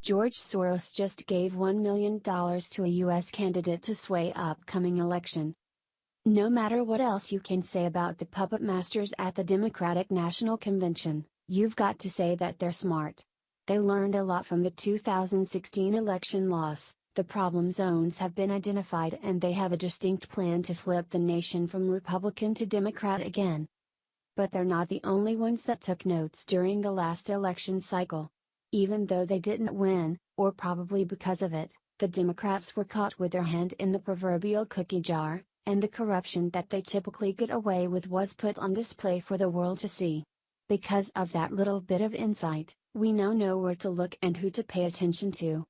George Soros just gave $1 million to a U.S. candidate to sway upcoming election. No matter what else you can say about the puppet masters at the Democratic National Convention, you've got to say that they're smart. They learned a lot from the 2016 election loss. The problem zones have been identified and they have a distinct plan to flip the nation from Republican to Democrat again. But they're not the only ones that took notes during the last election cycle. Even though they didn't win, or probably because of it, the Democrats were caught with their hand in the proverbial cookie jar, and the corruption that they typically get away with was put on display for the world to see. Because of that little bit of insight, we now know where to look and who to pay attention to.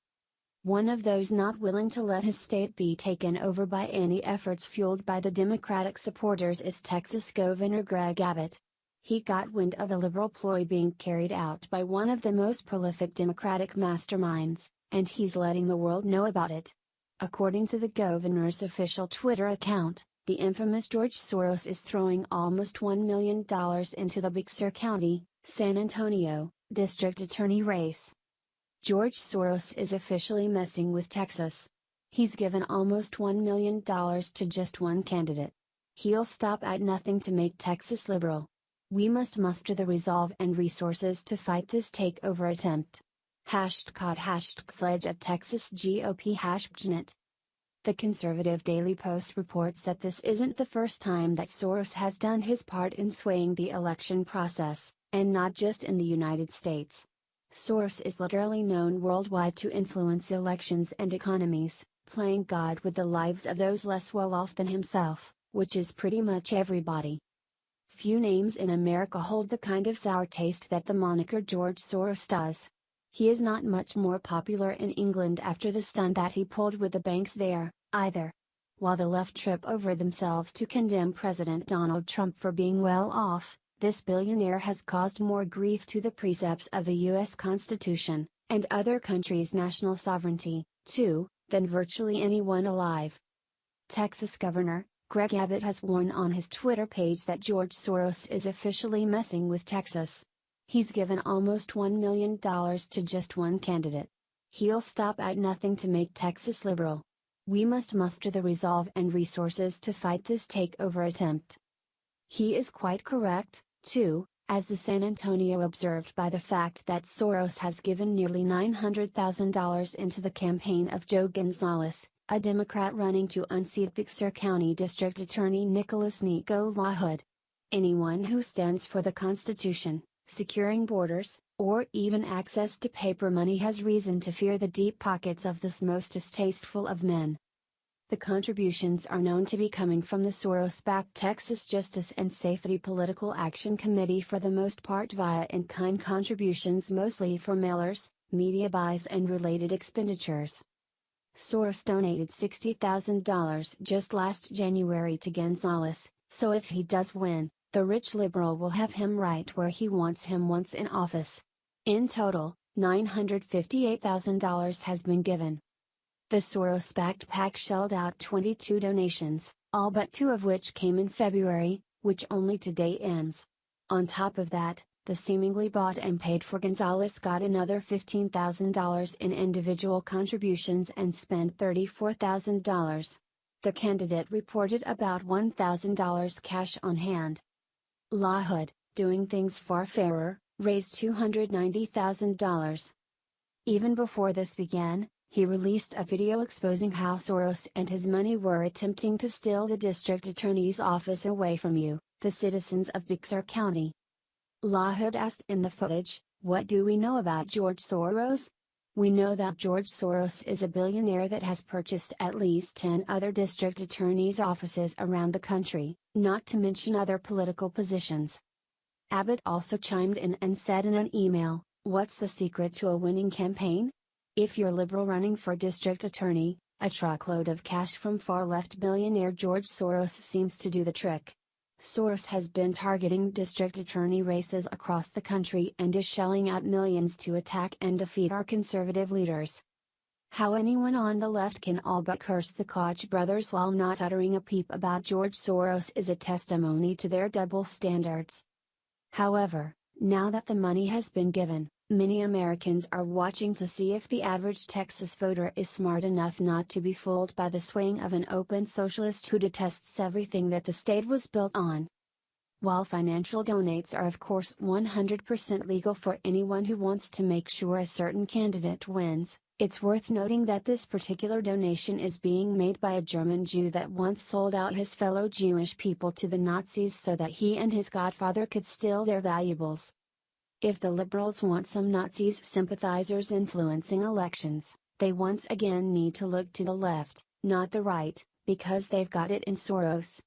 One of those not willing to let his state be taken over by any efforts fueled by the Democratic supporters is Texas Governor Greg Abbott. He got wind of a liberal ploy being carried out by one of the most prolific Democratic masterminds, and he's letting the world know about it. According to the governor's official Twitter account, the infamous George Soros is throwing almost $1 million into the Big Sur County, San Antonio, district attorney race. George Soros is officially messing with Texas. He's given almost $1 million to just one candidate. He'll stop at nothing to make Texas liberal. We must muster the resolve and resources to fight this takeover attempt. #sledge at Texas GOP #PGNet. The conservative Daily Post reports that this isn't the first time that Soros has done his part in swaying the election process, and not just in the United States. Soros is literally known worldwide to influence elections and economies, playing God with the lives of those less well off than himself, which is pretty much everybody. Few names in America hold the kind of sour taste that the moniker George Soros does. He is not much more popular in England after the stunt that he pulled with the banks there, either. While the left trip over themselves to condemn President Donald Trump for being well off, this billionaire has caused more grief to the precepts of the U.S. Constitution, and other countries' national sovereignty, too, than virtually anyone alive. Texas Governor Greg Abbott has warned on his Twitter page that George Soros is officially messing with Texas. He's given almost $1 million to just one candidate. He'll stop at nothing to make Texas liberal. We must muster the resolve and resources to fight this takeover attempt. He is quite correct, too, as the San Antonio observed by the fact that Soros has given nearly $900,000 into the campaign of Joe Gonzalez, a Democrat running to unseat Big Sur County District Attorney Nicholas Nico LaHood. Anyone who stands for the Constitution, securing borders, or even access to paper money has reason to fear the deep pockets of this most distasteful of men. The contributions are known to be coming from the Soros-backed Texas Justice and Safety Political Action Committee for the most part via in-kind contributions mostly for mailers, media buys and related expenditures. Soros donated $60,000 just last January to Gonzalez, so if he does win, the rich liberal will have him right where he wants him once in office. In total, $958,000 has been given. The Soros-backed PAC shelled out 22 donations, all but 2 of which came in February, which only today ends. On top of that, the seemingly bought and paid for Gonzalez got another $15,000 in individual contributions and spent $34,000. The candidate reported about $1,000 cash on hand. LaHood, doing things far fairer, raised $290,000. Even before this began, he released a video exposing how Soros and his money were attempting to steal the district attorney's office away from you, the citizens of Big Sur County. LaHood asked in the footage, "What do we know about George Soros? We know that George Soros is a billionaire that has purchased at least 10 other district attorneys' offices around the country, not to mention other political positions." Abbott also chimed in and said in an email, "What's the secret to a winning campaign? If you're liberal running for district attorney, a truckload of cash from far-left billionaire George Soros seems to do the trick." Soros has been targeting district attorney races across the country and is shelling out millions to attack and defeat our conservative leaders. How anyone on the left can all but curse the Koch brothers while not uttering a peep about George Soros is a testimony to their double standards. However, now that the money has been given, Many Americans are watching to see if the average Texas voter is smart enough not to be fooled by the swaying of an open socialist who detests everything that the state was built on. While financial donates are of course 100% legal for anyone who wants to make sure a certain candidate wins, it's worth noting that this particular donation is being made by a German Jew that once sold out his fellow Jewish people to the Nazis so that he and his godfather could steal their valuables. If the liberals want some Nazis sympathizers influencing elections, they once again need to look to the left, not the right, because they've got it in Soros.